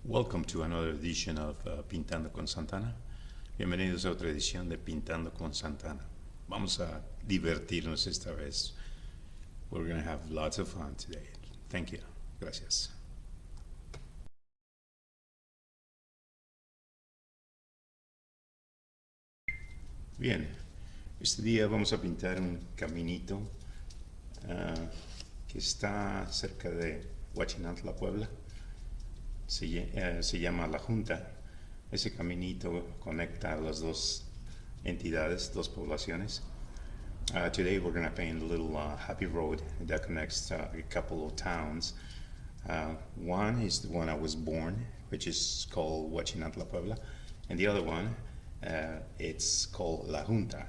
Welcome to another edition of Pintando con Santana. Bienvenidos a otra edición de Pintando con Santana. Vamos a divertirnos esta vez. We're going to have lots of fun today. Thank you. Gracias. Bien, este día vamos a pintar un caminito que está cerca de Huachinantla, Puebla. Se llama La Junta. Ese caminito conecta a las dos entidades, dos poblaciones. Today we're going to paint a little happy road that connects a couple of towns. One is the one I was born, which is called Huachinantla, Puebla, and the other one, it's called La Junta.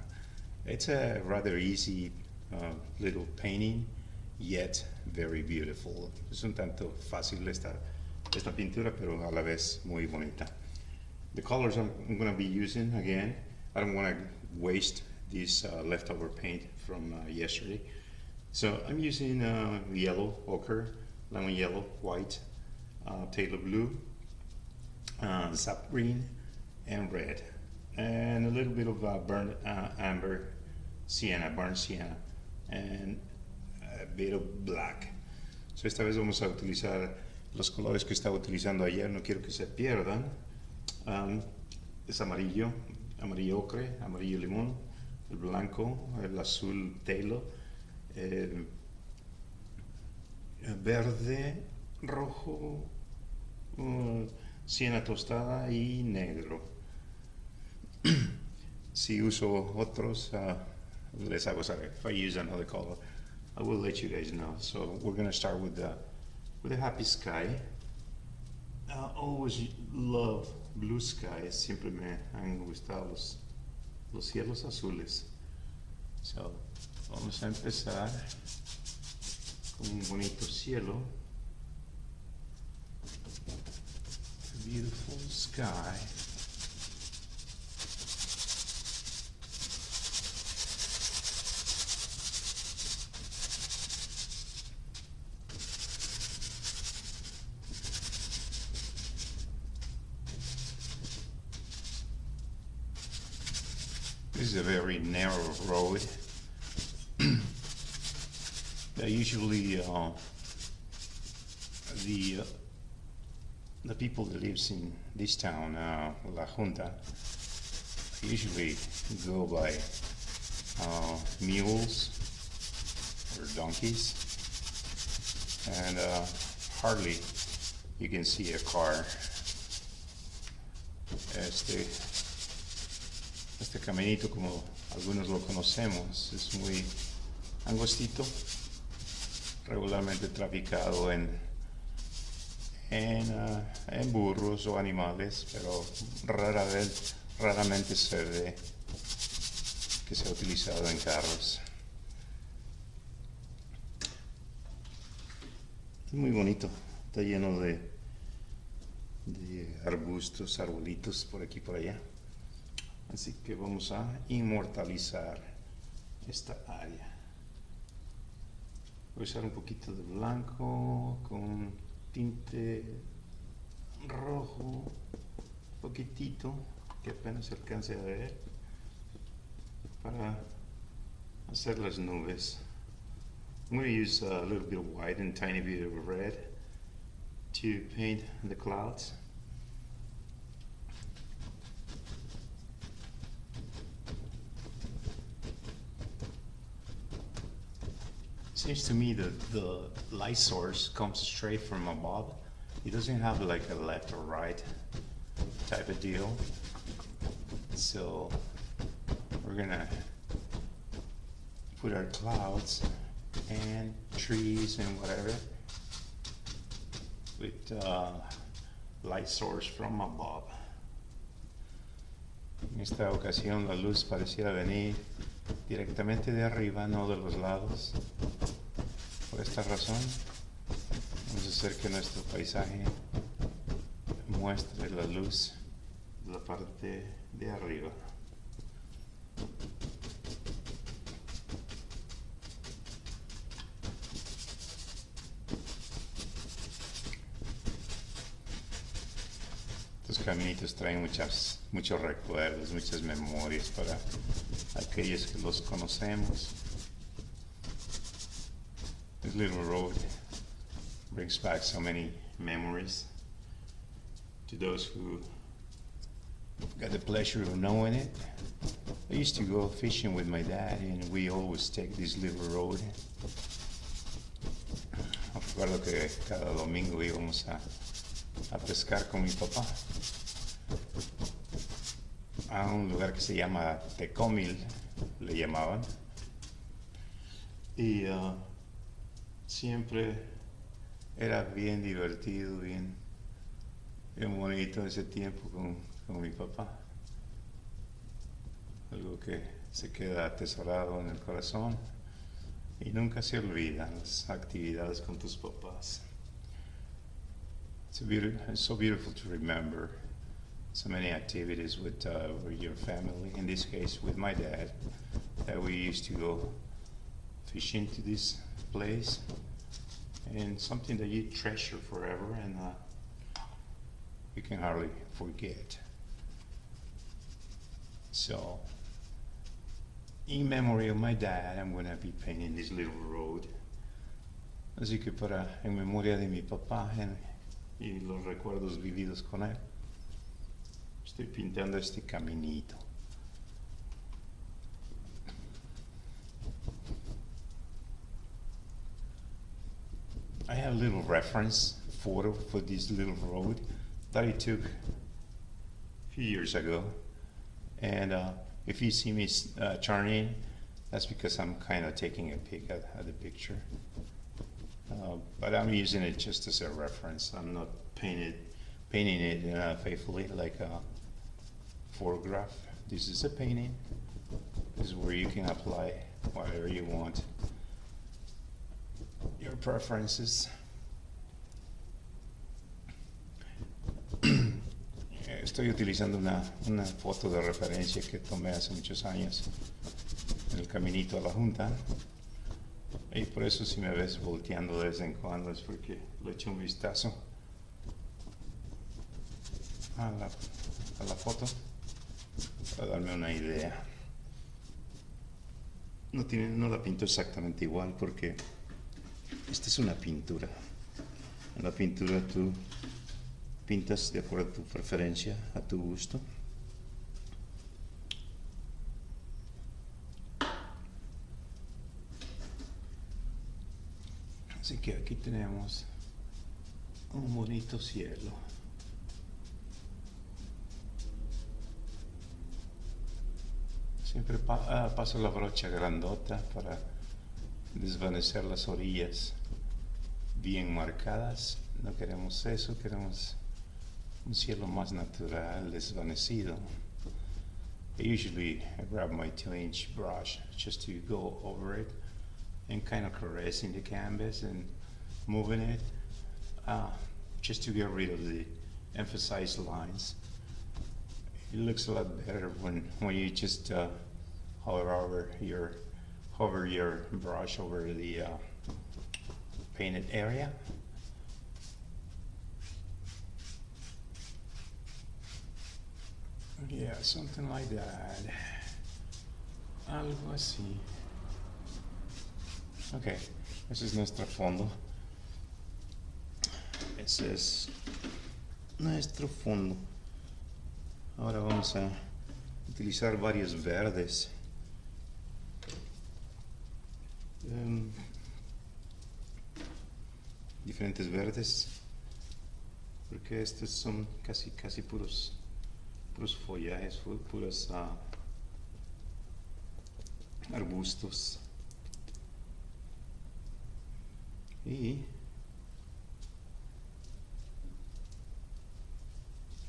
It's a rather easy little painting, yet very beautiful. Es un tanto fácil esta pintura, pero a la vez muy bonita. The colors I'm going to be using, again, I don't want to waste this leftover paint from yesterday. So I'm using yellow, ochre, lemon yellow, white, Taylor blue, sap green, and red. And a little bit of burnt amber, sienna, burnt sienna, and a bit of black. So esta vez vamos a utilizar los colores que estaba utilizando ayer, no quiero que se pierdan. Es amarillo, amarillo ocre, amarillo limón, el blanco, el azul telo, verde, rojo, siena tostada y negro. Si uso otros, les hago saber. If I use another color, I will let you guys know. So we're going to start with a happy sky. I always love blue skies. Siempre me han gustado los cielos azules. So vamos a empezar con un bonito cielo. A beautiful sky. This is a very narrow road. Usually the people that lives in this town, La Junta, usually go by mules or donkeys, and hardly you can see a car. Este caminito, como algunos lo conocemos, es muy angostito, regularmente traficado en burros o animales, pero raramente se ve que se ha utilizado en carros. Es muy bonito, está lleno de arbustos, arbolitos por aquí y por allá. Así que vamos a inmortalizar esta área. Voy a usar un poquito de blanco con tinte rojo, poquitito, que apenas se alcance a ver, para hacer las nubes. I'm going to use a little bit of white and a tiny bit of red to paint the clouds. Seems to me that the light source comes straight from above. It doesn't have like a left or right type of deal. So we're gonna put our clouds and trees and whatever with light source from above. En esta ocasión la luz pareciera venir directamente de arriba, no de los lados. Por esta razón, vamos a hacer que nuestro paisaje muestre la luz de la parte de arriba. Estos caminitos traen muchos recuerdos, muchas memorias para aquellos que los conocemos. This little road brings back so many memories to those who got the pleasure of knowing it. I used to go fishing with my dad and we always take this little road. Me acuerdo que cada domingo íbamos a pescar con mi papá a un lugar que se llama Tecomil, le llamaban. Y siempre era bien divertido, bien bonito ese tiempo con mi papá. Algo que se queda atesorado en el corazón y nunca se olvidan las actividades con tus papás. It's so beautiful to remember so many activities with your family. In this case, with my dad, that we used to go fishing to this place, and something that you treasure forever and you can hardly forget. So, in memory of my dad, I'm going to be painting this little road. Así que en memoria de mi papá y los recuerdos vividos con él, estoy pintando este caminito. I have a little reference photo for this little road that I took a few years ago. And if you see me turning, that's because I'm kind of taking a peek at the picture. But I'm using it just as a reference. I'm not painting it faithfully like a photograph. This is a painting. This is where you can apply whatever you want. Your preferences. Estoy utilizando una foto de referencia que tomé hace muchos años en el Caminito A La Junta. Y por eso si me ves volteando de vez en cuando es porque le echo un vistazo a la foto para darme una idea. No la pinto exactamente igual porque esta es una pintura. En la pintura tú pintas de acuerdo a tu preferencia, a tu gusto. Así que aquí tenemos un bonito cielo. Siempre paso la brocha grandota para desvanecer las orillas bien marcadas. No queremos eso, queremos un cielo más natural, desvanecido. I usually grab my 2-inch brush just to go over it and kind of caressing the canvas and moving it just to get rid of the emphasized lines. It looks a lot better when you just hover your brush over the painted area. Yeah, something like that. Algo así. Ok, ese es nuestro fondo. Ese es nuestro fondo. Ahora vamos a utilizar varios verdes. Diferentes verdes, porque estos son casi puros follajes, puros arbustos. Y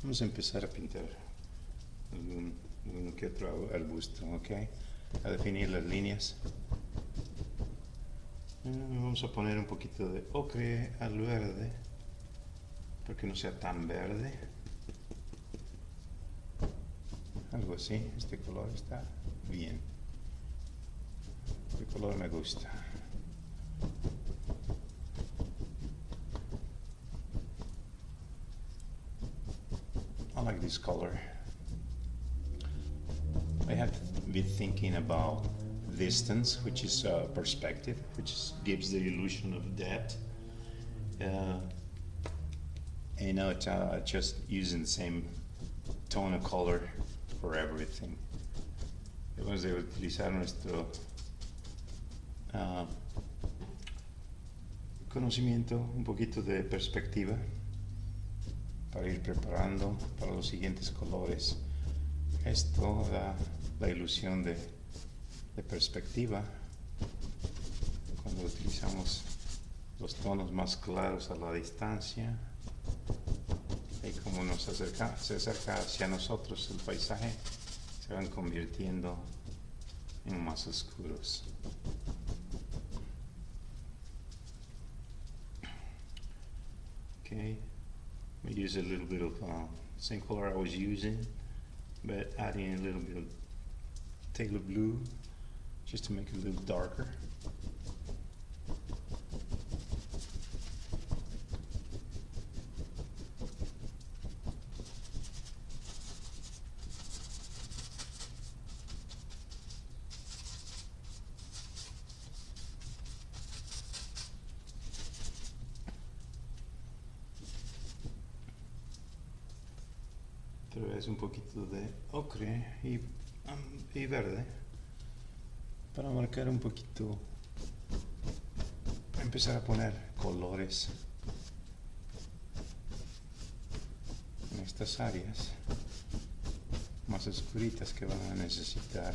vamos a empezar a pintar uno que otro arbusto, ¿ok? A definir las líneas. Vamos a poner un poquito de ocre al verde, para que no sea tan verde. Algo así, este color está bien. Este color me gusta. like this color. I have been thinking about distance, which is perspective, gives the illusion of depth. And now it's just using the same tone of color for everything. Debemos de utilizar nuestro conocimiento, un poquito de perspectiva, para ir preparando para los siguientes colores. Esto da la ilusión de perspectiva cuando utilizamos los tonos más claros a la distancia, y como se acerca hacia nosotros el paisaje, se van convirtiendo en más oscuros. Okay, we use a little bit of same color I was using, but adding a little bit of Taylor blue just to make it a little darker. Otra vez un poquito de ocre y verde para marcar un poquito, para empezar a poner colores en estas áreas más oscuritas que van a necesitar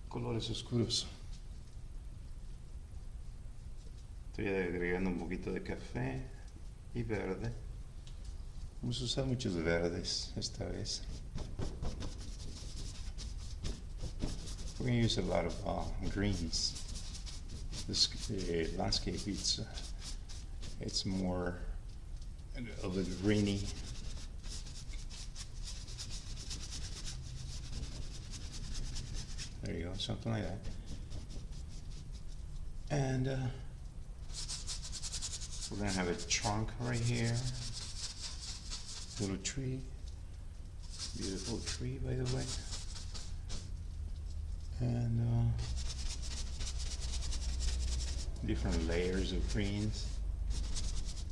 colores oscuros. Estoy agregando un poquito de café y verde. Vamos a usar muchos verdes esta vez. We're going to use a lot of greens. This landscape, it's more of a greeny. There you go, something like that. And we're going to have a trunk right here. Little tree. Beautiful tree, by the way. And different layers of greens.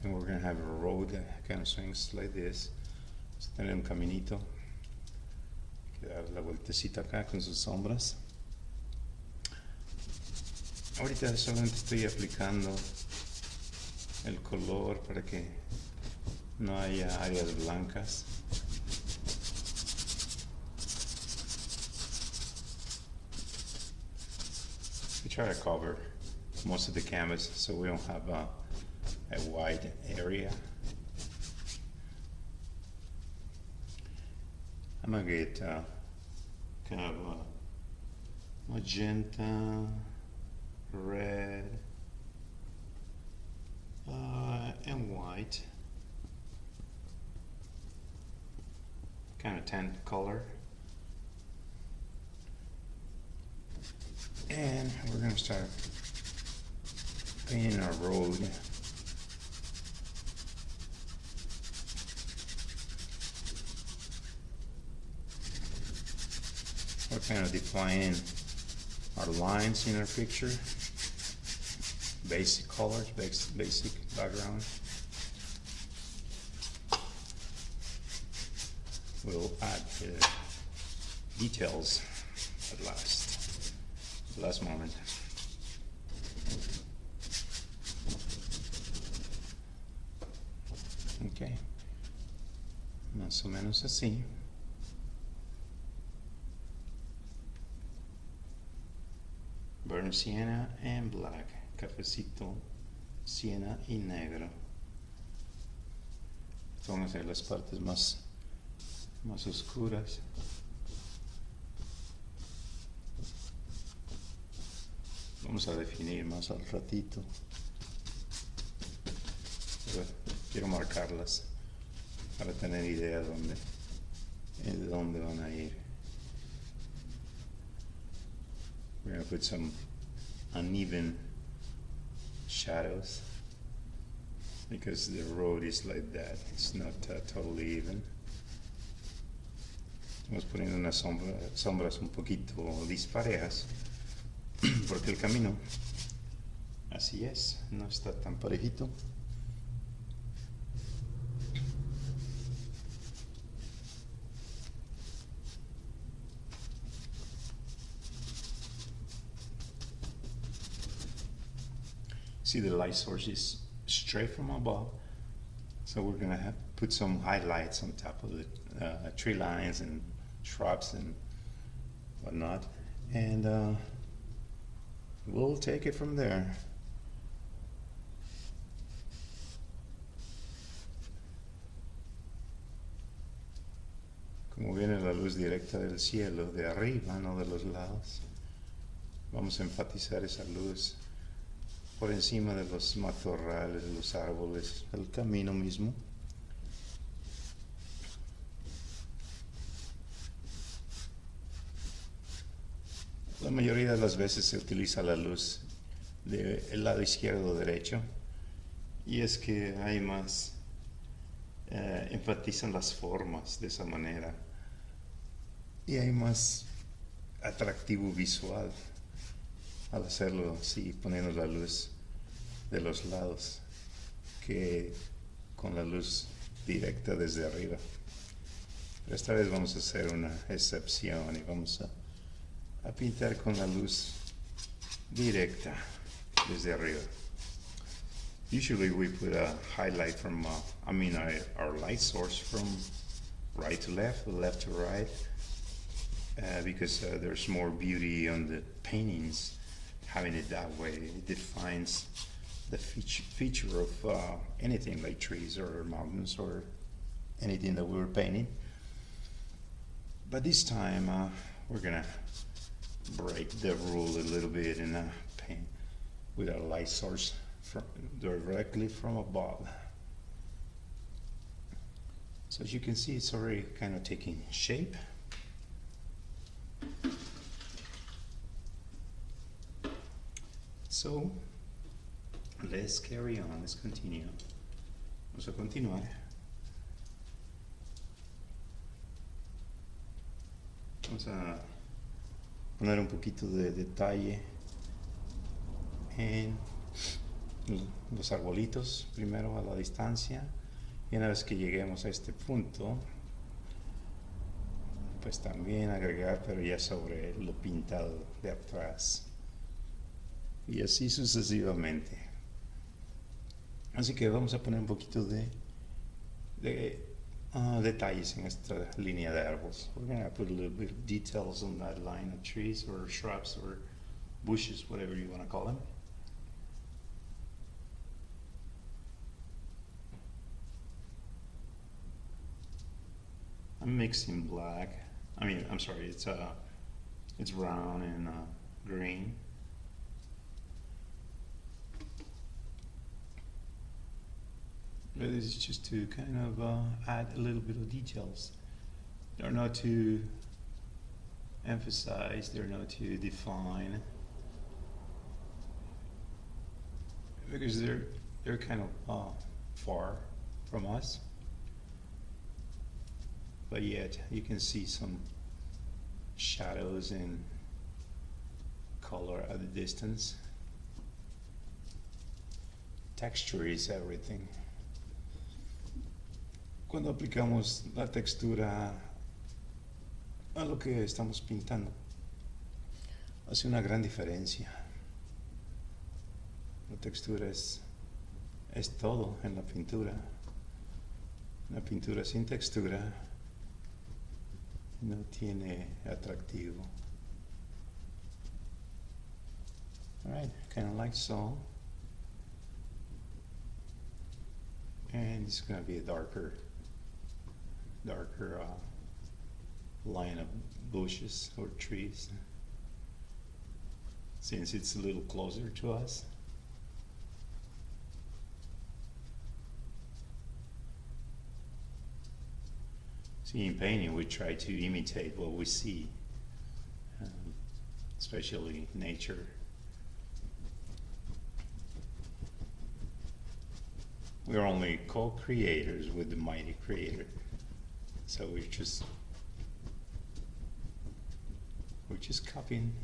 And we're going to have a road that kind of swings like this. Vamos a tener un caminito. Hay que dar la vueltecita acá con sus sombras. Ahorita solamente estoy aplicando el color para que no haya áreas blancas. We try to cover most of the canvas so we don't have a wide area. I'm gonna get kind of magenta, red, and white. Kind of tan color. And we're going to start painting our road. We're kind of defining our lines in our picture. Basic colors, basic background. We'll add details at last moment. Okay, más o menos así. Burnt sienna and black, cafecito, sienna y negro. Van a ser las partes más oscuras. Vamos a definir más al ratito. Pero quiero marcarlas para tener idea de dónde van a ir. We're going to put some uneven shadows because the road is like that. It's not totally even. Estamos poniendo unas sombras un poquito disparejas porque el camino, así es, no está tan parejito. See, the light source is straight from above, so we're gonna put some highlights on top of the tree lines and shrubs and whatnot, and we'll take it from there. Como viene la luz directa del cielo, de arriba, no de los lados, vamos a enfatizar esa luz por encima de los matorrales, de los árboles, el camino mismo. La mayoría de las veces se utiliza la luz del lado izquierdo o derecho, y es que hay más, enfatizan las formas de esa manera, y hay más atractivo visual al hacerlo así, poniendo la luz de los lados que con la luz directa desde arriba. Pero esta vez vamos a hacer una excepción y vamos a pintar con la luz directa desde arriba. Usually we put a highlight from, our light source from right to left, left to right, because there's more beauty on the paintings. Having it that way, it defines the feature of anything like trees or mountains or anything that we were painting. But this time we're gonna break the rule a little bit and paint with our light source directly from above. So as you can see, it's already kind of taking shape. So let's carry on, let's continue. Vamos a continuar. Vamos a poner un poquito de detalle en los arbolitos primero a la distancia, y una vez que lleguemos a este punto, pues también agregar, pero ya sobre lo pintado de atrás. Y así sucesivamente. Así que vamos a poner un poquito de detalles en esta línea de árboles. We're going to put a little bit of details on that line of trees or shrubs or bushes, whatever you want to call them. I'm mixing black. I'm sorry, it's brown and green. But this is just to kind of add a little bit of details. They're not to emphasize, they're not to define, because they're kind of far from us. But yet you can see some shadows and color at the distance. Texture is everything. Cuando aplicamos la textura a lo que estamos pintando, hace una gran diferencia. La textura es todo en la pintura. Una pintura sin textura no tiene atractivo. Alright, kind of like so. And it's going to be a darker line of bushes or trees, since it's a little closer to us. See, in painting we try to imitate what we see, especially nature. we're only co-creators with the mighty creator. So we're just copying.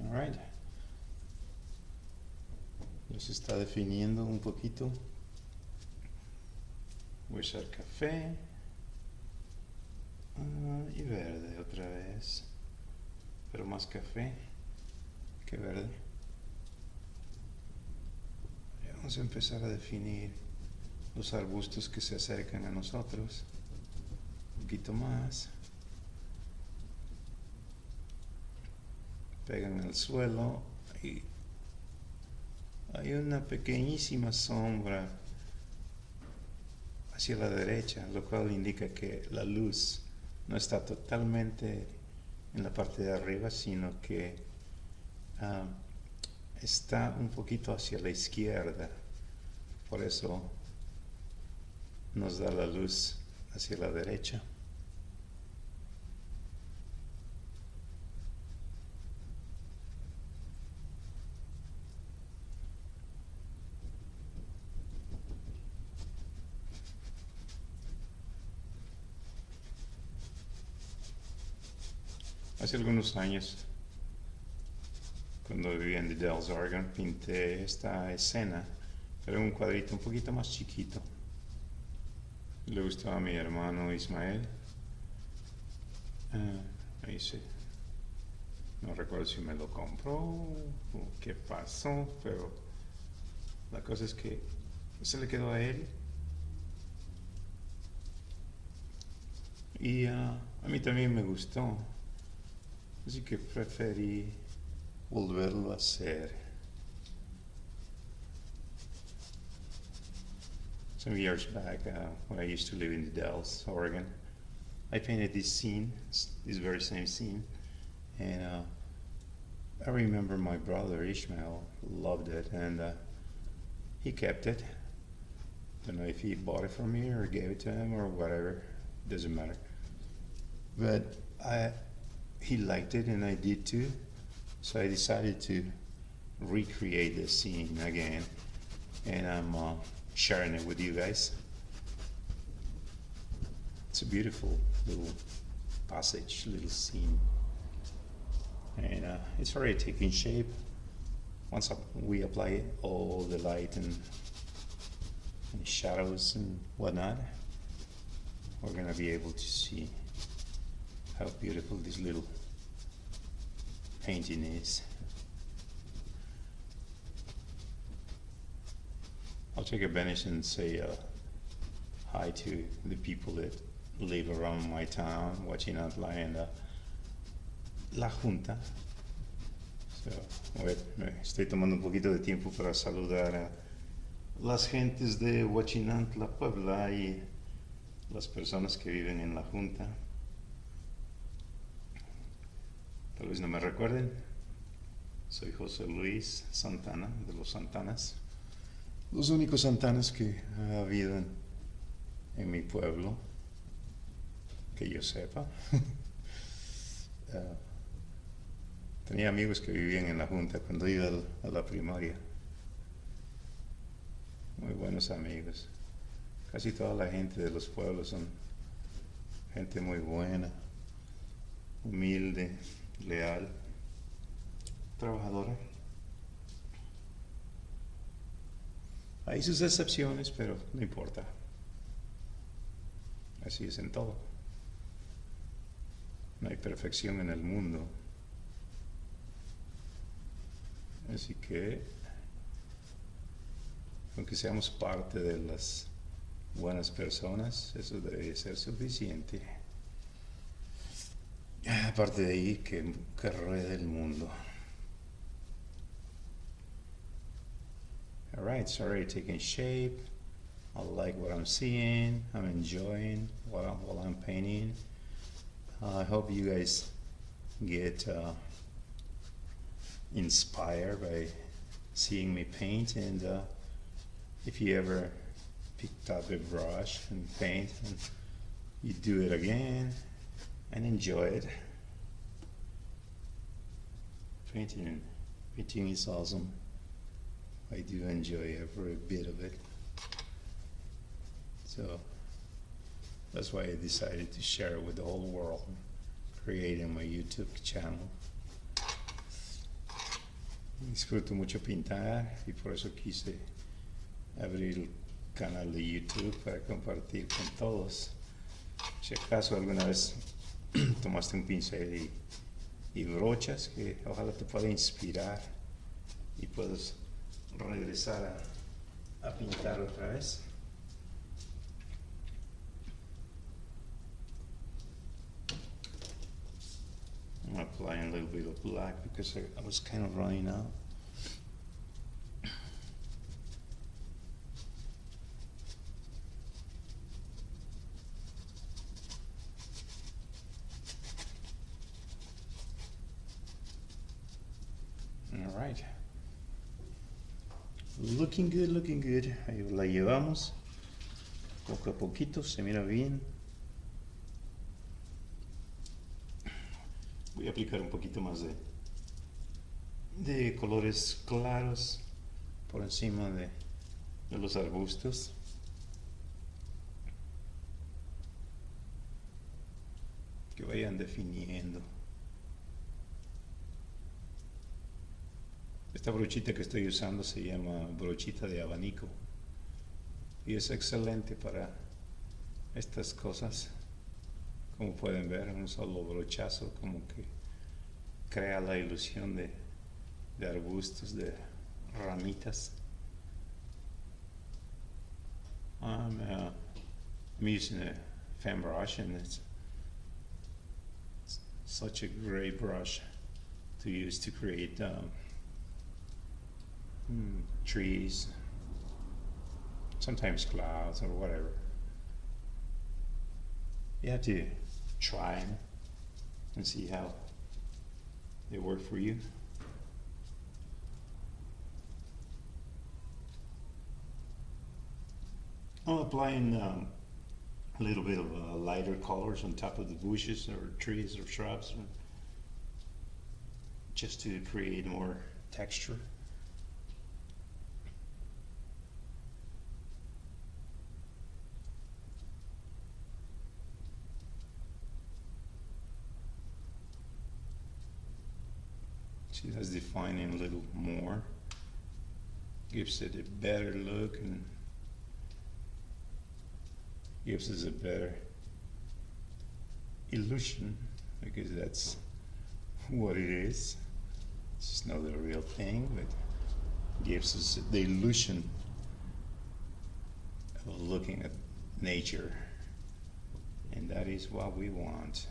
All right. Ya se está definiendo un poquito. Voy a echar café. Y verde otra vez. Pero más café que verde. Y vamos a empezar a definir los arbustos que se acercan a nosotros. Un poquito más. Pegan al suelo y hay una pequeñísima sombra hacia la derecha, lo cual indica que la luz no está totalmente en la parte de arriba, sino que está un poquito hacia la izquierda. Por eso nos da la luz hacia la derecha. Hace algunos años, cuando vivía en The Dells, Oregon, pinté esta escena, pero en un cuadrito un poquito más chiquito. Le gustó a mi hermano Ismael. Ahí sí. No recuerdo si me lo compró o qué pasó, pero la cosa es que se le quedó a él. Y a mí también me gustó. Así que preferí volverlo a hacer. Some years back, when I used to live in the Dells, Oregon, I painted this scene, this very same scene, and I remember my brother Ishmael loved it, and he kept it. Don't know if he bought it from me or gave it to him or whatever, doesn't matter. But he liked it and I did too, so I decided to recreate the scene again, and I'm sharing it with you guys. It's a beautiful little passage, little scene, and it's already taking shape. Once we apply all the light and shadows and whatnot, we're gonna be able to see how beautiful this little painting is. I'll take advantage and say hi to the people that live around my town, watching out and La Junta. So, estoy tomando un poquito de tiempo para saludar a las gentes de Huachinantla, Puebla, y las personas que viven en La Junta. Tal vez no me recuerden. Soy José Luis Santana, de los Santanas. Los únicos Santanas que ha habido en mi pueblo, que yo sepa. Tenía amigos que vivían en La Junta cuando iba a la primaria. Muy buenos amigos. Casi toda la gente de los pueblos son gente muy buena, humilde, leal, trabajadora. Hay sus excepciones, pero no importa. Así es en todo. No hay perfección en el mundo. Así que, aunque seamos parte de las buenas personas, eso debe ser suficiente. Aparte de ahí, que ruede el mundo. Alright, it's already taking shape. I like what I'm seeing. I'm enjoying while I'm painting. I hope you guys get inspired by seeing me paint, and if you ever picked up a brush and paint and you do it again and enjoy it. Painting, painting is awesome. I do enjoy every bit of it. So that's why I decided to share it with the whole world, creating my YouTube channel. Disfruto mucho pintar y por eso quise abrir el canal de YouTube para compartir con todos. Si acaso alguna vez tomaste un pincel y brochas, que ojalá te pueda inspirar y puedas regresar a pintar otra vez. I'm applying a little bit of black because I was kind of running out. All right. Looking good, looking good. Ahí la llevamos. Poco a poquito, se mira bien. Voy a aplicar un poquito más de colores claros por encima de los arbustos. Que vayan definiendo. Esta brochita que estoy usando se llama brochita de abanico y es excelente para estas cosas. Como pueden ver, un solo brochazo como que crea la ilusión de arbustos, de ramitas. I'm using a fan brush, and it's such a great brush to use to create trees, sometimes clouds or whatever. You have to try them and see how they work for you. I'm applying a little bit of lighter colors on top of the bushes or trees or shrubs, just to create more texture. See, that's defining a little more, gives it a better look and gives us a better illusion, because that's what it is. It's not the real thing, but gives us the illusion of looking at nature, and that is what we want.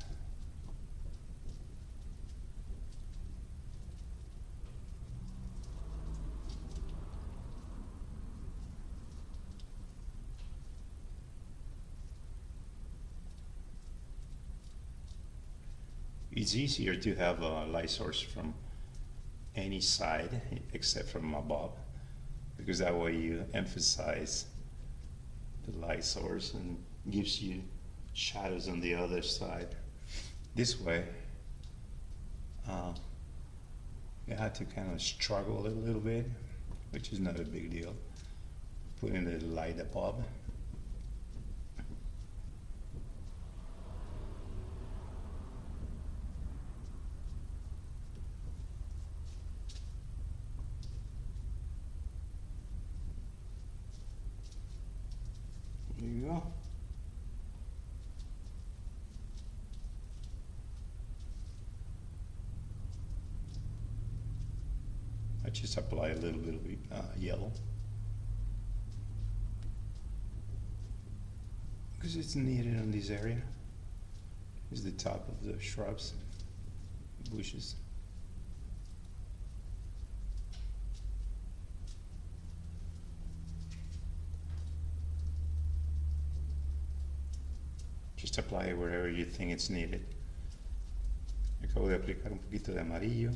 It's easier to have a light source from any side except from above, because that way you emphasize the light source and gives you shadows on the other side. This way, you have to kind of struggle a little bit, which is not a big deal. Putting the light above. There you go. I just apply a little bit of yellow because it's needed on this area. Is the top of the shrubs, bushes. Just apply it wherever you think it's needed. Acabo de aplicar un poquito de amarillo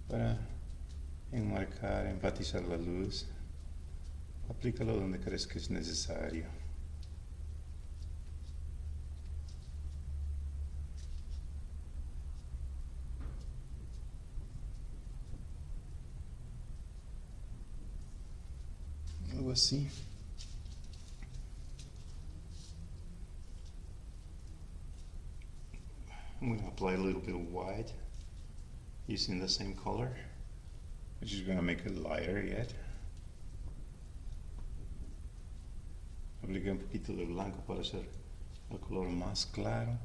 para enmarcar, enfatizar la luz. Aplícalo donde crees que es necesario. algo así. I'm going to apply a little bit of white using the same color, which is going to make it lighter yet. Apliqué un poquito de blanco para hacer el color más claro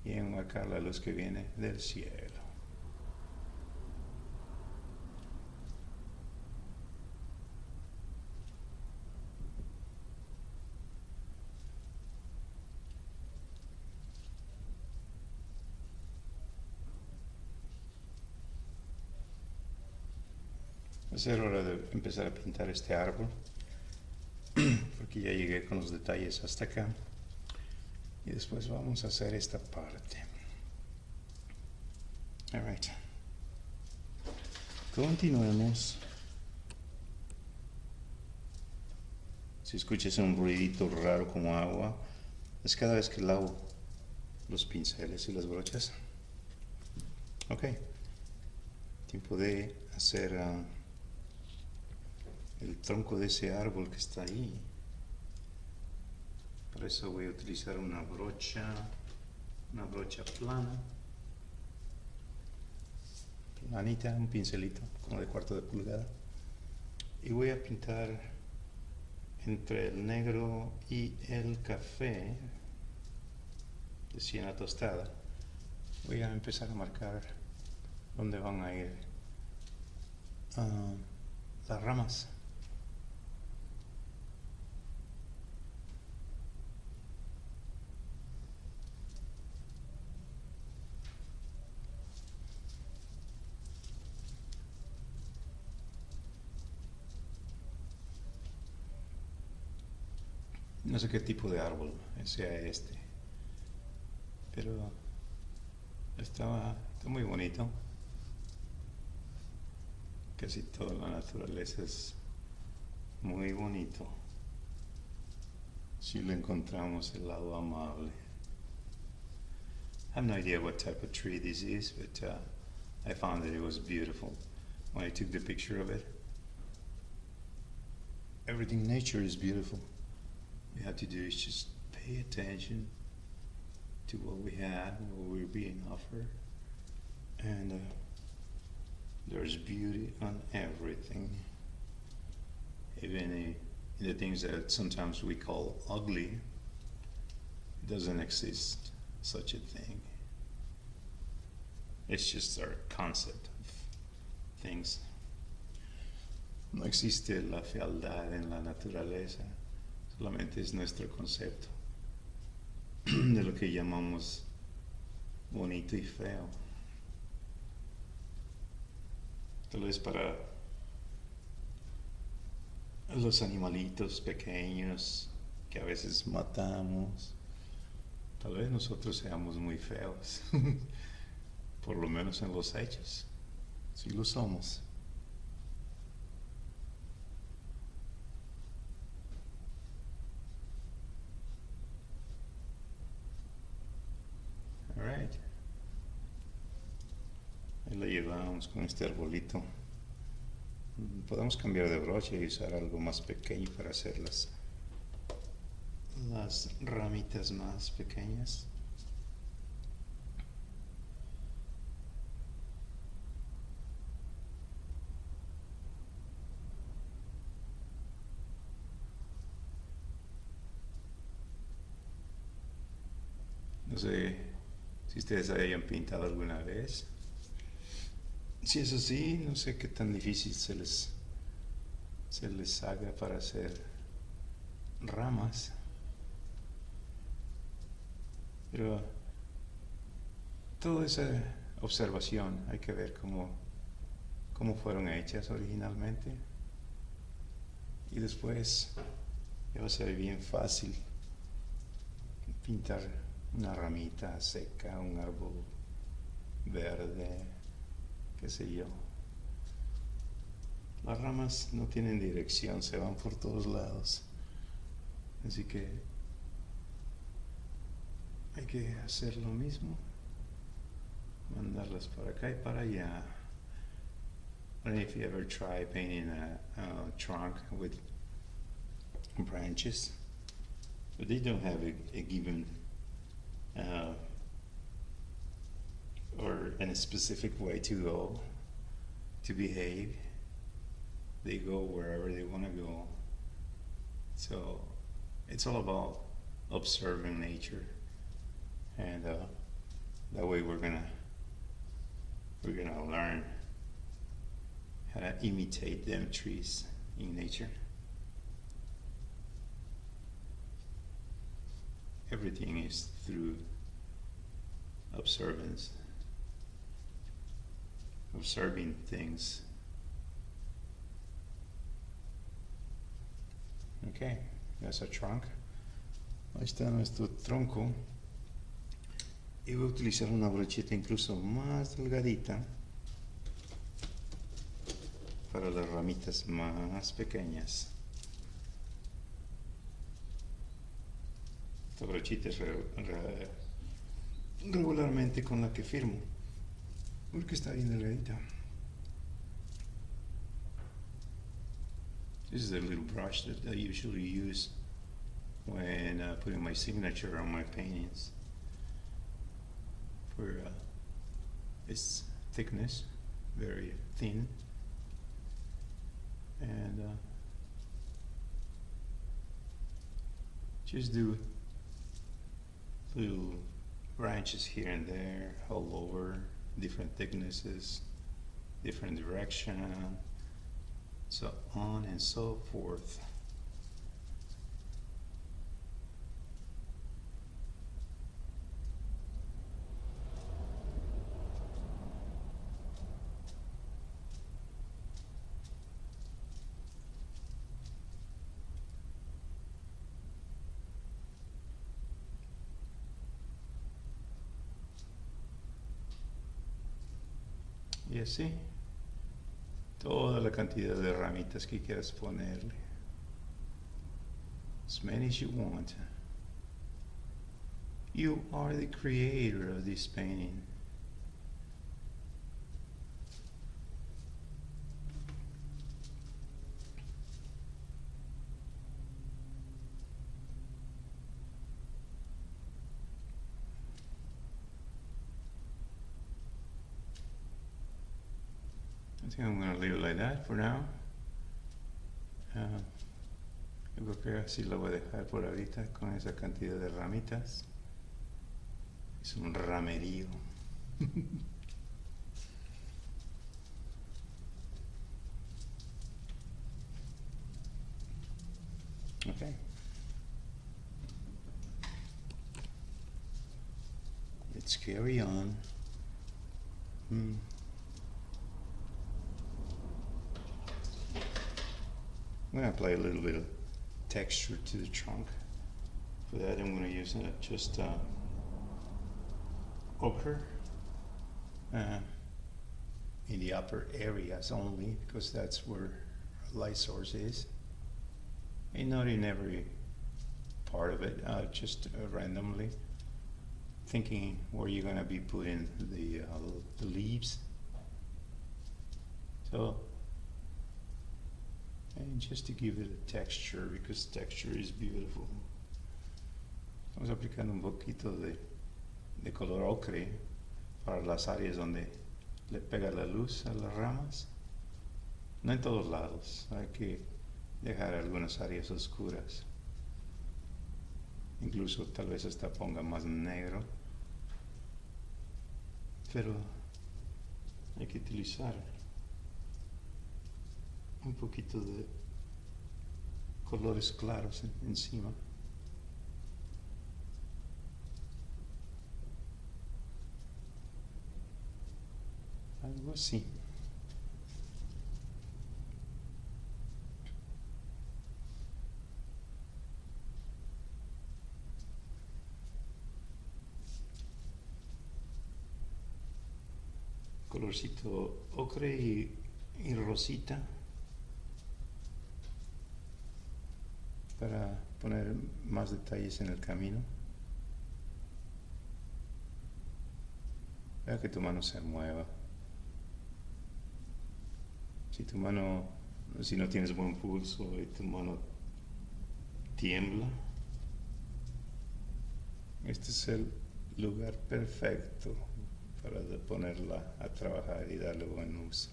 y enmarcar la luz que viene del cielo. Va a ser hora de empezar a pintar este árbol, porque ya llegué con los detalles hasta acá. Y después vamos a hacer esta parte. Alright. Continuemos. Si escuchas un ruidito raro como agua, es cada vez que lavo los pinceles y las brochas. Ok. Tiempo de hacer el tronco de ese árbol que está ahí. Para eso voy a utilizar una brocha plana, planita, un pincelito como de cuarto de pulgada, y voy a pintar entre el negro y el café de siena tostada. Voy a empezar a marcar dónde van a ir las ramas. No sé qué tipo de árbol sea este, pero está muy bonito. Casi toda la naturaleza es muy bonito si le encontramos el lado amable. I have no idea what type of tree this is, but I found that it was beautiful when I took the picture of it. Everything in nature is beautiful. All you have to do is just pay attention to what we have, what we're being offered, and there's beauty on everything, even in the things that sometimes we call ugly. It doesn't exist such a thing. It's just our concept of things. No existe la fealdad en la naturaleza, solamente es nuestro concepto de lo que llamamos bonito y feo. Tal vez para los animalitos pequeños que a veces matamos, tal vez nosotros seamos muy feos, por lo menos en los hechos, sí lo somos. All right. Ahí lo llevamos con este arbolito. Podemos cambiar de brocha y usar algo más pequeño para hacer las ramitas más pequeñas. No sé si ustedes hayan pintado alguna vez. Si es así, no sé qué tan difícil se les haga para hacer ramas. Pero toda esa observación hay que ver cómo fueron hechas originalmente. Y después ya va a ser bien fácil pintar una ramita seca, un árbol verde, qué sé yo. Las ramas no tienen dirección, se van por todos lados. Así que hay que hacer lo mismo, mandarlas para acá y para allá. I don't know if you ever try painting a trunk with branches, but they don't have a given uh, or in a specific way to go, to behave. They go wherever they want to go. So it's all about observing nature, and that way we're gonna learn how to imitate them trees in nature. Everything is through observance, observing things. Okay, that's our trunk. Ahí está nuestro tronco. Y voy a utilizar una brocheta incluso más delgadita para las ramitas más pequeñas. Esta brochita es regularmente con la que firmo, porque está bien delgadita. This is a little brush that I usually use when putting my signature on my paintings for its thickness, very thin, and just do little branches here and there, all over, different thicknesses, different direction, so on and so forth. Y así, toda la cantidad de ramitas que quieras ponerle. As many as you want. You are the creator of this painting. I think I'm going to leave it like that for now. Yo creo que así lo voy a dejar por ahorita con esa cantidad de ramitas. Es un ramerío. Okay. Let's carry on. I'm going to apply a little bit of texture to the trunk. For that, I'm going to use just ochre in the upper areas only, because that's where light source is. And not in every part of it, just randomly thinking where you're going to be putting the leaves. So, and just to give it a texture, because texture is beautiful. Estamos aplicando un poquito de color ocre para las áreas donde le pega la luz a las ramas. No en todos lados, hay que dejar algunas áreas oscuras. Incluso tal vez hasta ponga más negro. Pero hay que utilizar un poquito de colores claros encima. Algo así. Colorcito ocre y rosita, para poner más detalles en el camino. Deja que tu mano se mueva. Si tu mano, si no tienes buen pulso y tu mano tiembla, este es el lugar perfecto para ponerla a trabajar y darle buen uso.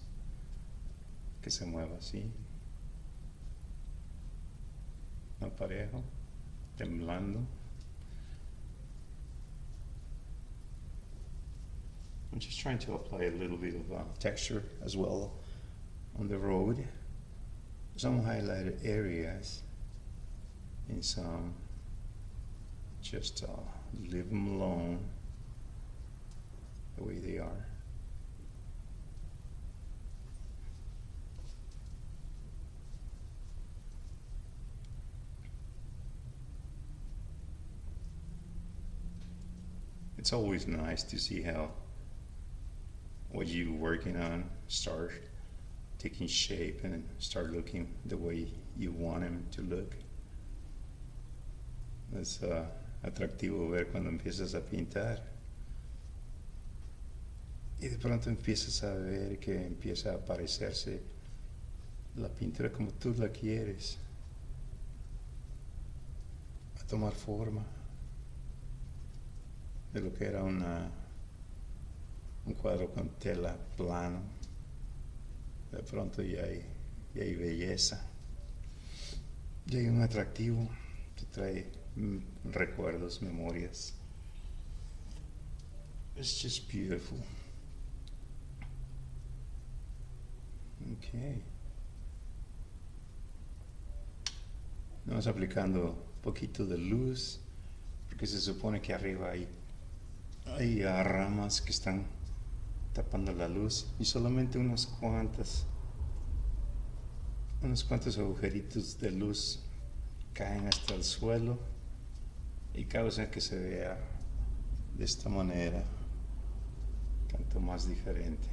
Que se mueva así, no parejo, temblando. I'm just trying to apply a little bit of texture as well on the road. Some highlighted areas and some just leave them alone the way they are. It's always nice to see how what you're working on start taking shape and start looking the way you want them to look. Es atractivo ver cuando empiezas a pintar y de pronto empiezas a ver que empieza a aparecerse la pintura como tú la quieres, a tomar forma de lo que era un cuadro con tela plano. De pronto ya hay belleza, ya hay un atractivo, te trae recuerdos, memorias. It's just beautiful. Okay. Vamos aplicando un poquito de luz, porque se supone que arriba hay ramas que están tapando la luz y solamente unos cuantos agujeritos de luz caen hasta el suelo y causan que se vea de esta manera, tanto más diferente.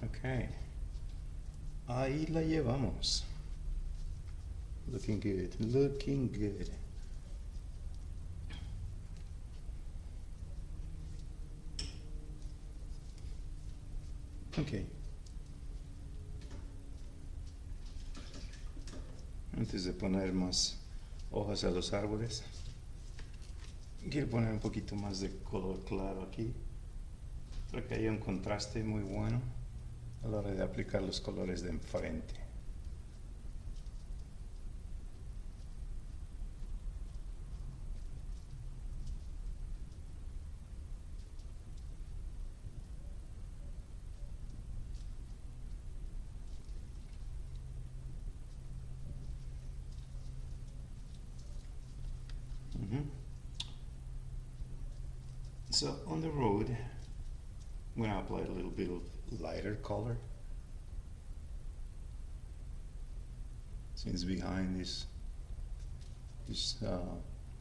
Okay, ahí la llevamos. Looking good, looking good. Okay. Antes de poner más hojas a los árboles, quiero poner un poquito más de color claro aquí, para que haya un contraste muy bueno a la hora de aplicar los colores de enfrente. So on the road, I'm going to apply a little bit of lighter color. Since behind these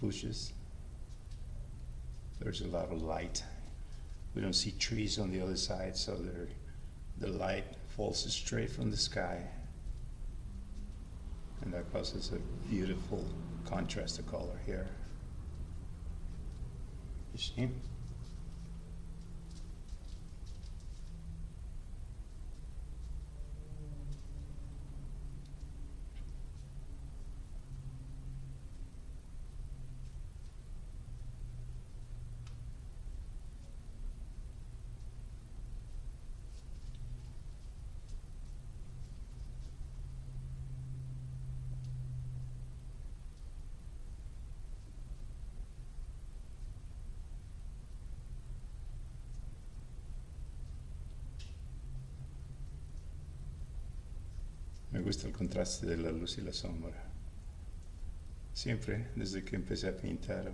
bushes, there's a lot of light. We don't see trees on the other side, so the light falls straight from the sky, and that causes a beautiful contrast of color here. You see? Me gusta el contraste de la luz y la sombra. Siempre, desde que empecé a pintar,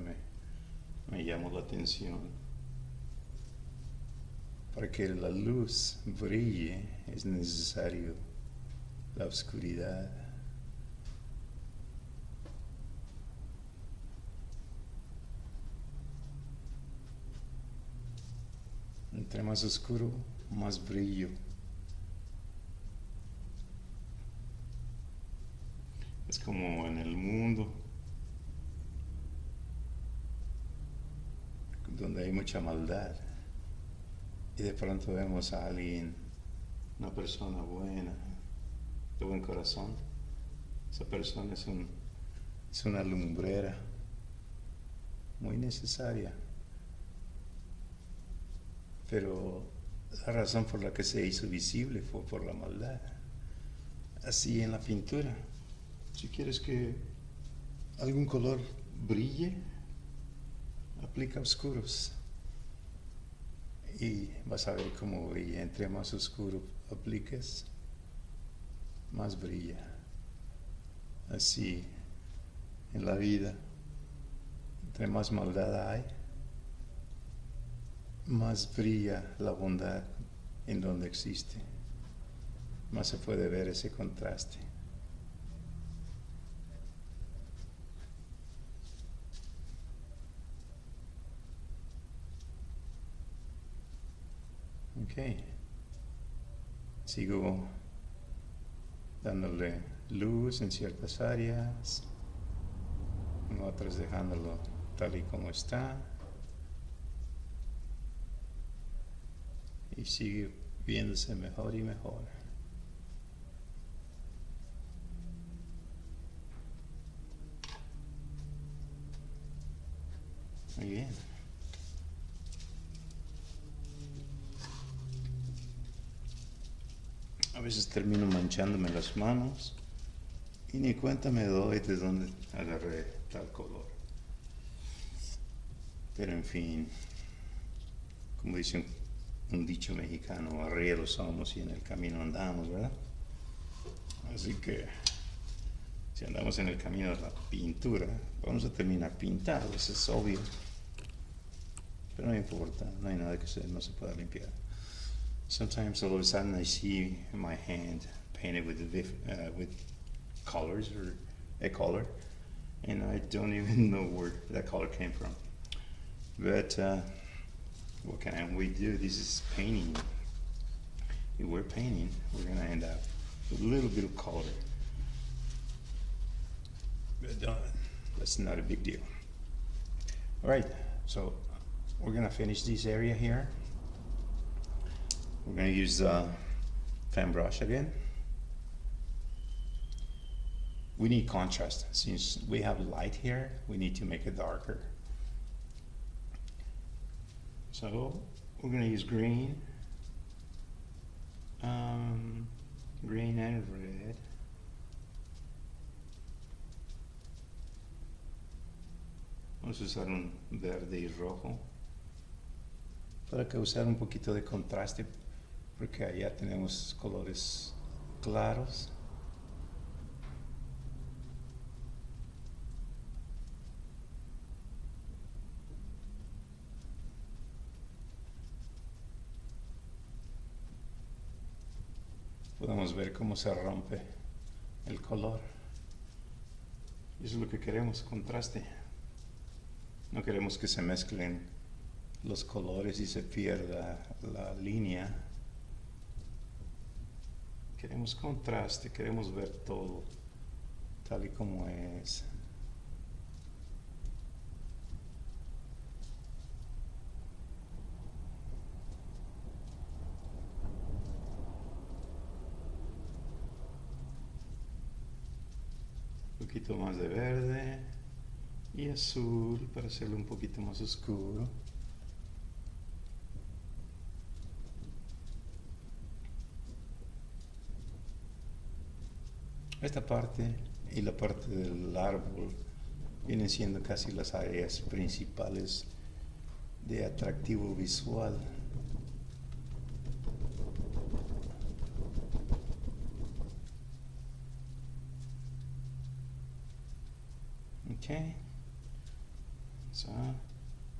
me llamó la atención. Para que la luz brille es necesario la oscuridad. Entre más oscuro, más brillo. Es como en el mundo. donde hay mucha maldad. Y de pronto vemos a alguien, una persona buena, de buen corazón. Esa persona es una lumbrera muy necesaria. Pero la razón por la que se hizo visible fue por la maldad. Así en la pintura. Si quieres que algún color brille, aplica oscuros. Y vas a ver cómo brilla. Entre más oscuro apliques, más brilla. Así en la vida, entre más maldad hay, más brilla la bondad en donde existe. Más se puede ver ese contraste. Ok. Sigo dándole luz en ciertas áreas, en otras dejándolo tal y como está. Y sigue viéndose mejor y mejor. Muy bien. A veces termino manchándome las manos y ni cuenta me doy de dónde agarré tal color. Pero en fin, como dice un dicho mexicano, arrieros somos y en el camino andamos, ¿verdad? Así que si andamos en el camino de la pintura, vamos a terminar pintados, eso es obvio. Pero no importa, no hay nada que no se pueda limpiar. Sometimes all of a sudden I see my hand painted with colors or a color, and I don't even know where that color came from. But what can we do? This is painting. If we're painting, we're gonna end up with a little bit of color. But that's not a big deal. All right, so we're gonna finish this area here. We're gonna use the fan brush again. We need contrast. Since we have light here, we need to make it darker. So we're gonna use green, green and red. Vamos a usar un verde y rojo para causar un poquito de contraste, porque allá tenemos colores claros. Podemos ver cómo se rompe el color. Eso es lo que queremos, contraste. No queremos que se mezclen los colores y se pierda la línea. Queremos contraste, queremos ver todo tal y como es. Un poquito más de verde y azul para hacerlo un poquito más oscuro. Esta parte y la parte del árbol vienen siendo casi las áreas principales de atractivo visual. Ok, vamos a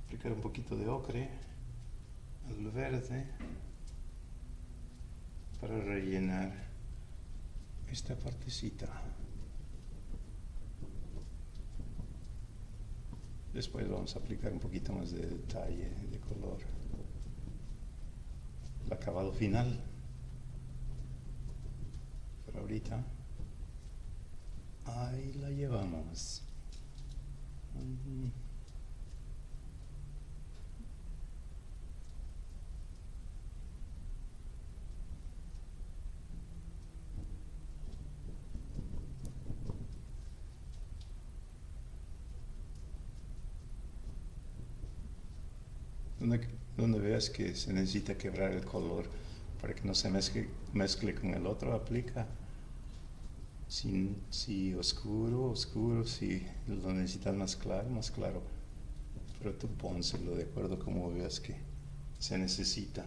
aplicar un poquito de ocre al verde para rellenar esta partecita. Después vamos a aplicar un poquito más de detalle, de color. El acabado final. Pero ahorita, ahí la llevamos. donde veas que se necesita quebrar el color para que no se mezcle con el otro, aplica. Si oscuro, oscuro, si lo necesitas más claro, más claro. Pero tú pónselo de acuerdo como veas que se necesita.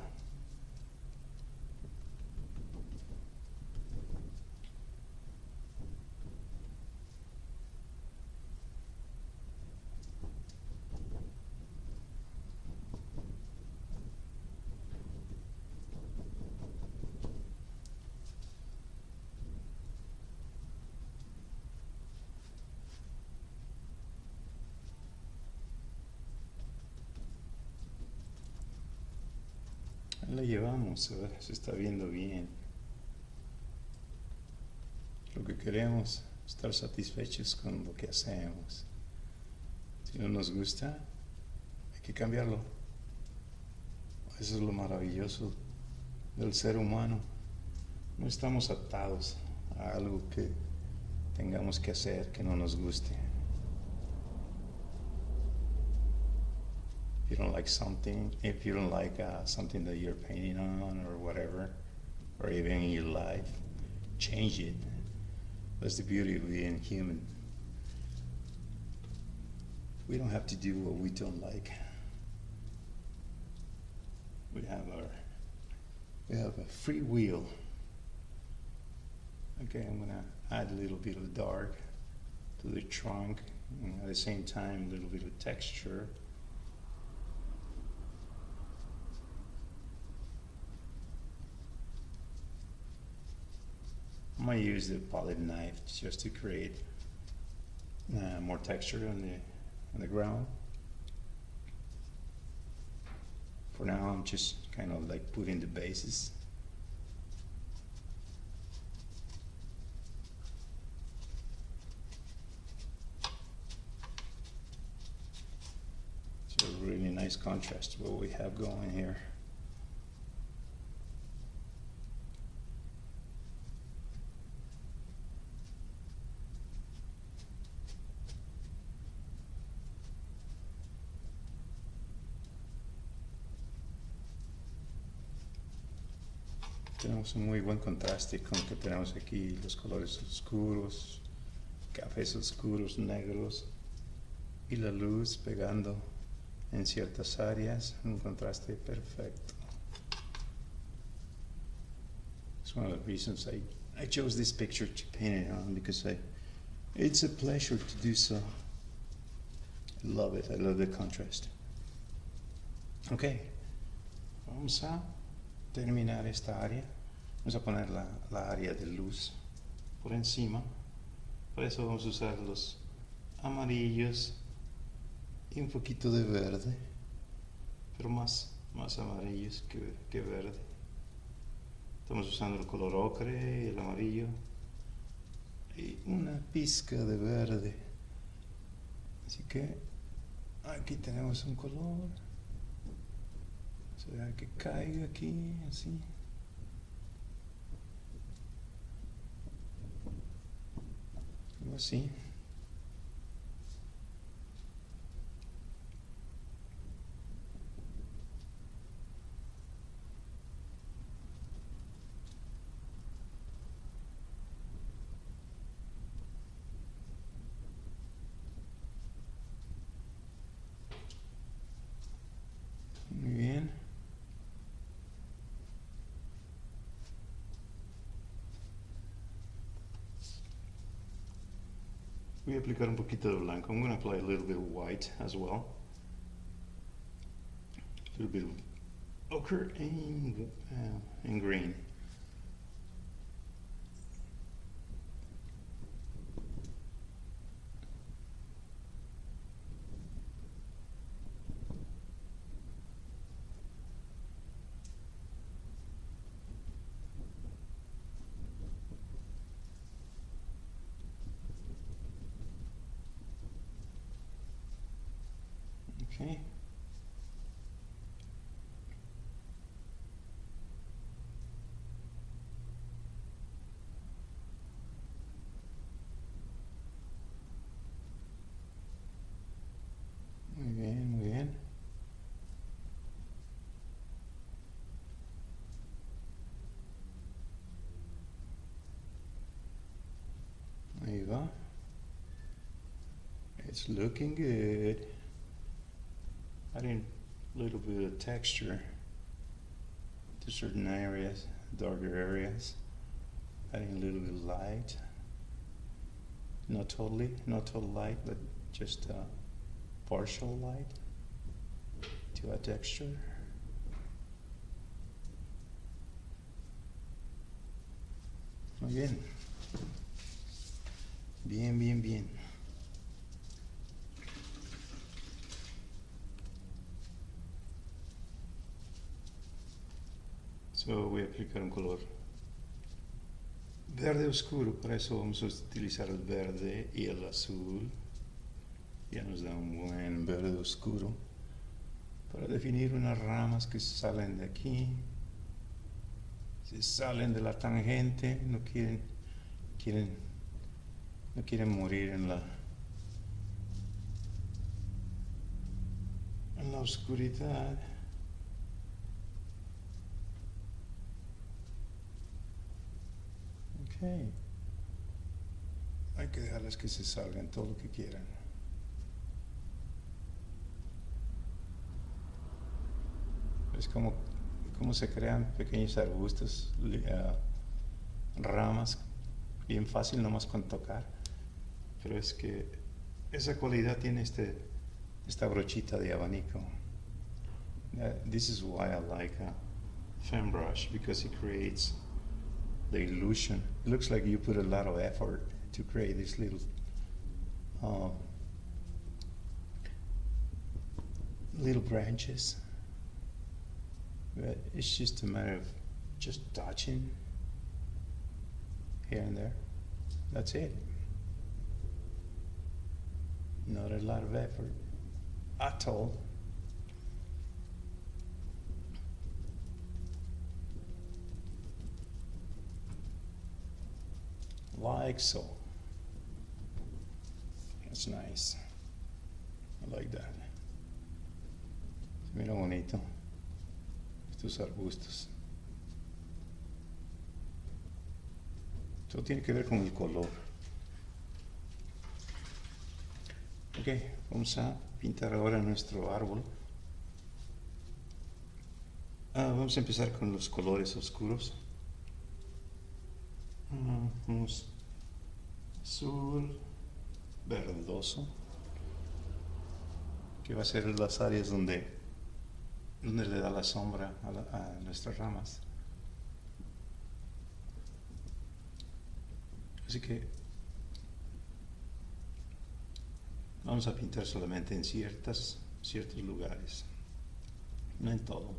La llevamos, a ver, se está viendo bien. Lo que queremos, estar satisfechos con lo que hacemos. Si no nos gusta, hay que cambiarlo. Eso es lo maravilloso del ser humano. No estamos atados a algo que tengamos que hacer que no nos guste. If you don't like something, if you don't like something that you're painting on or whatever, or even in your life, change it. That's the beauty of being human. We don't have to do what we don't like. We have a free will. Okay, I'm gonna add a little bit of dark to the trunk, and at the same time, a little bit of texture. I'm gonna use the palette knife just to create more texture on the ground. For now, I'm just kind of like putting the bases. So a really nice contrast to what we have going here. Tenemos un muy buen contraste con lo que tenemos aquí, los colores oscuros, cafés oscuros, negros, y la luz pegando en ciertas áreas, un contraste perfecto. It's one of the reasons I chose this picture to paint it on, because it's a pleasure to do so. I love it, I love the contrast. Ok, vamos a terminar esta área. Vamos a poner la área de luz por encima. Para eso vamos a usar los amarillos y un poquito de verde, pero más amarillos que verde. Estamos usando el color ocre, el amarillo y una pizca de verde. Así que aquí tenemos un color. Será que caiga aquí, así. Algo así. Muy bien. Voy a aplicar un poquito de blanco. I'm going to apply a little bit of white as well. A little bit of ochre and green. Okay. Muy bien, muy bien. va. It's looking good. Adding a little bit of texture to certain areas, darker areas. Adding a little bit of light. Not total light, but just partial light to a texture. Muy bien. Bien. So voy a aplicar un color verde oscuro, para eso vamos a utilizar el verde y el azul. Ya nos da un buen verde oscuro para definir unas ramas que salen de aquí, se salen de la tangente, no quieren morir en la oscuridad. Okay. Hay que dejarles que se salgan todo lo que quieran. Es como se crean pequeños arbustos, ramas, bien fácil nomás con tocar. Pero es que esa cualidad tiene esta brochita de abanico. This is why I like a fan brush, because it creates the illusion. It looks like you put a lot of effort to create these little branches. But it's just a matter of just touching here and there. That's it. Not a lot of effort at all. Like so. That's nice. I like that. Se mira bonito. Estos arbustos. Todo tiene que ver con el color. Ok, vamos a pintar ahora nuestro árbol. Vamos a empezar con los colores oscuros. Vamos azul verdoso, que va a ser las áreas donde le da la sombra a nuestras ramas. Así que vamos a pintar solamente en ciertos lugares, no en todo,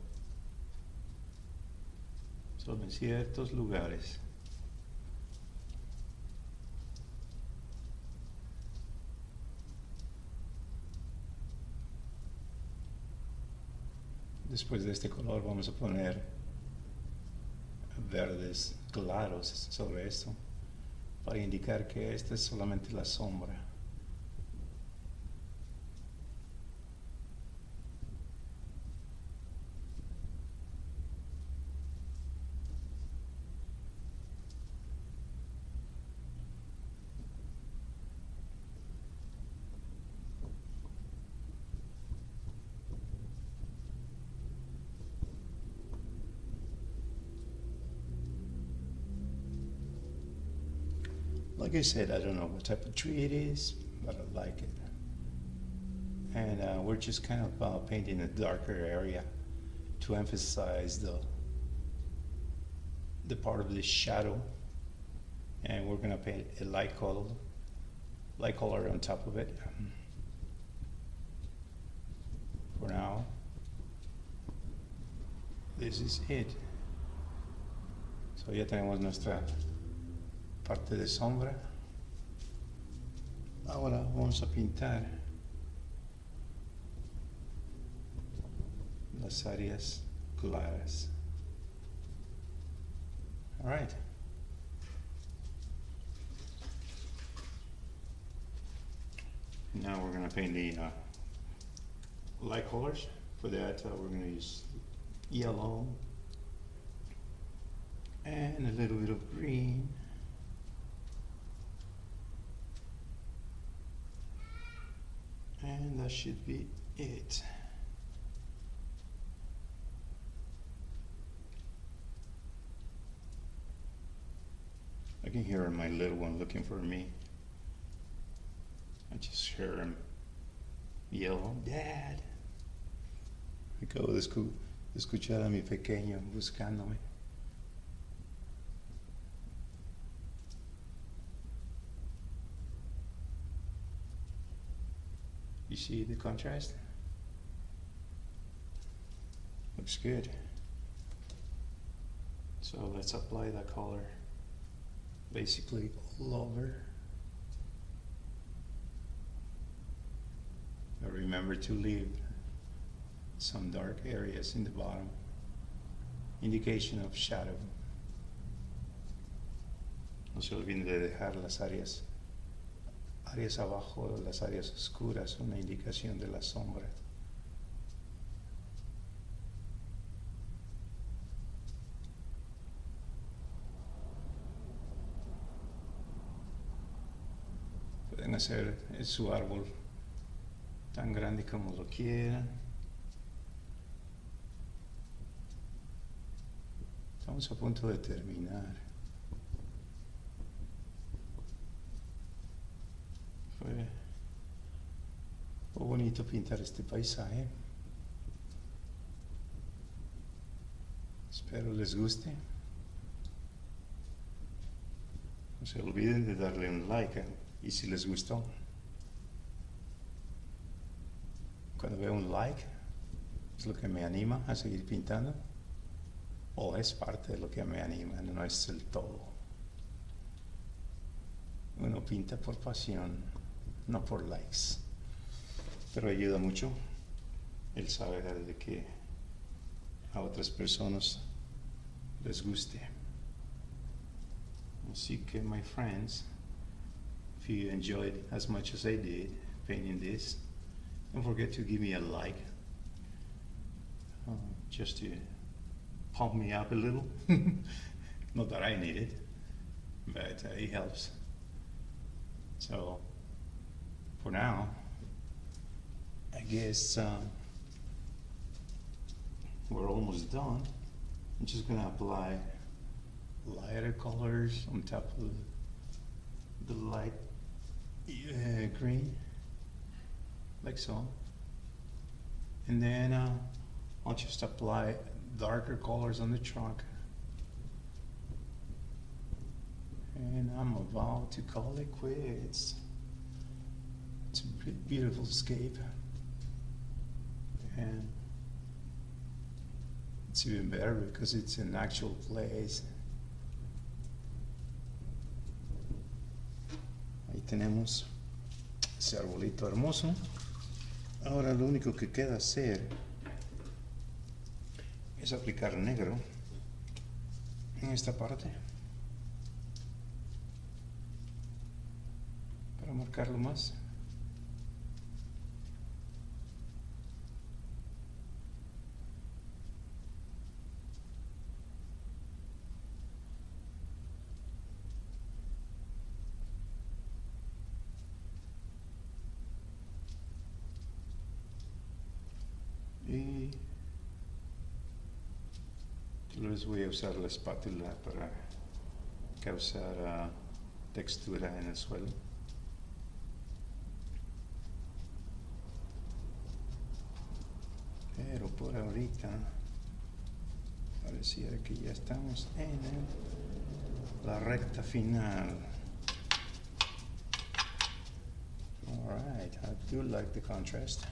solo en ciertos lugares. Después de este color vamos a poner verdes claros sobre esto para indicar que esta es solamente la sombra. Like I said, I don't know what type of tree it is, but I like it. And we're just kind of painting a darker area to emphasize the part of the shadow. And we're gonna paint a light color on top of it. For now, this is it. So ya tenemos nuestra parte de sombra. Ahora vamos a pintar las áreas claras. All right. Now we're going to paint the light colors. For that, we're going to use yellow and a little bit of green. And that should be it. I can hear my little one looking for me. I just hear him yell, Dad. Acabo de escuchar a mi pequeño buscándome. You see the contrast? Looks good. So let's apply that color basically all over. But remember to leave some dark areas in the bottom, indication of shadow. No se olviden de dejar las áreas abajo, las áreas oscuras, una indicación de la sombra. Pueden hacer su árbol tan grande como lo quieran. Estamos a punto de terminar. Fue bonito pintar este paisaje. Espero les guste. No se olviden de darle un like y si les gustó. Cuando veo un like es lo que me anima a seguir pintando. O es parte de lo que me anima, no es el todo. Uno pinta por pasión, no por likes. Pero ayuda mucho el saber de que a otras personas les guste. Así que, my friends, if you enjoyed as much as I did painting this, don't forget to give me a like, just to pump me up a little. Not that I need it, but it helps. So, for now, I guess we're almost done. I'm just gonna apply lighter colors on top of the light green, like so. And then I'll just apply darker colors on the trunk. And I'm about to call it quits. It's a beautiful scape. And it's even better because it's an actual place. Ahí tenemos ese arbolito hermoso. Ahora lo único que queda hacer es aplicar negro en esta parte para marcarlo más. Y tal vez voy a usar la espátula para causar textura en el suelo. Pero por ahorita pareciera que ya estamos en la recta final. Alright, I do like the contrast.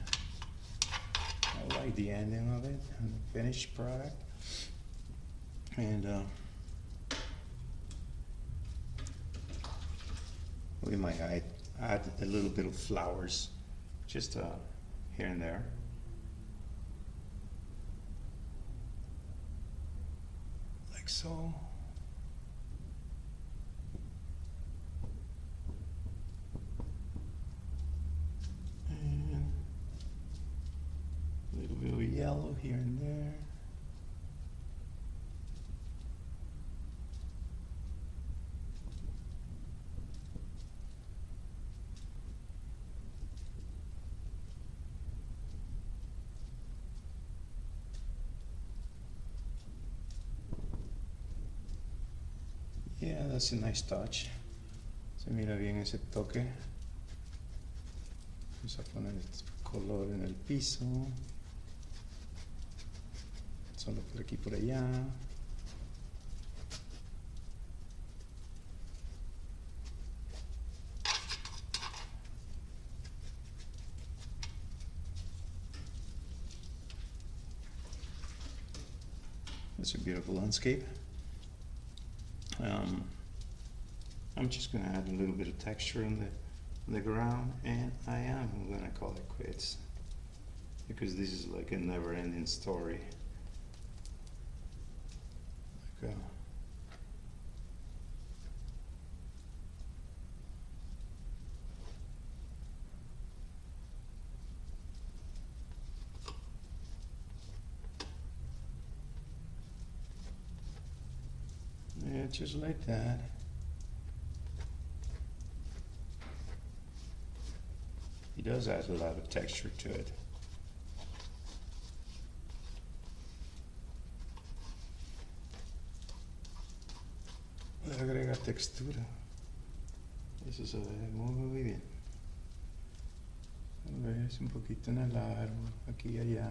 I like the ending of it and the finished product. And we might add a little bit of flowers, just here and there. Like so. And a little bit of yellow here and there. Yeah, that's a nice touch. Se mira bien ese toque. Vamos a poner el color en el piso. Solo por aquí, por allá. That's a beautiful landscape. I'm just going to add a little bit of texture on the ground, and I am going to call it quits, because this is like a never-ending story. Like yeah, just like that. He does add a lot of texture to it. Le agrega textura. Eso se ve muy bien. Ves un poquito en el árbol, aquí y allá.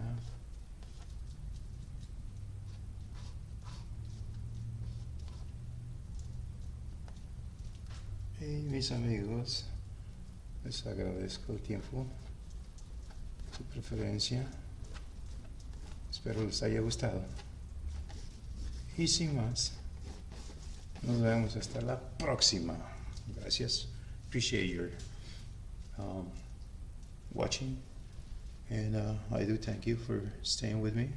Y mis amigos, les agradezco el tiempo, su preferencia. Espero les haya gustado. Y sin más, nos vemos hasta la próxima. Gracias. Appreciate your watching. And I do thank you for staying with me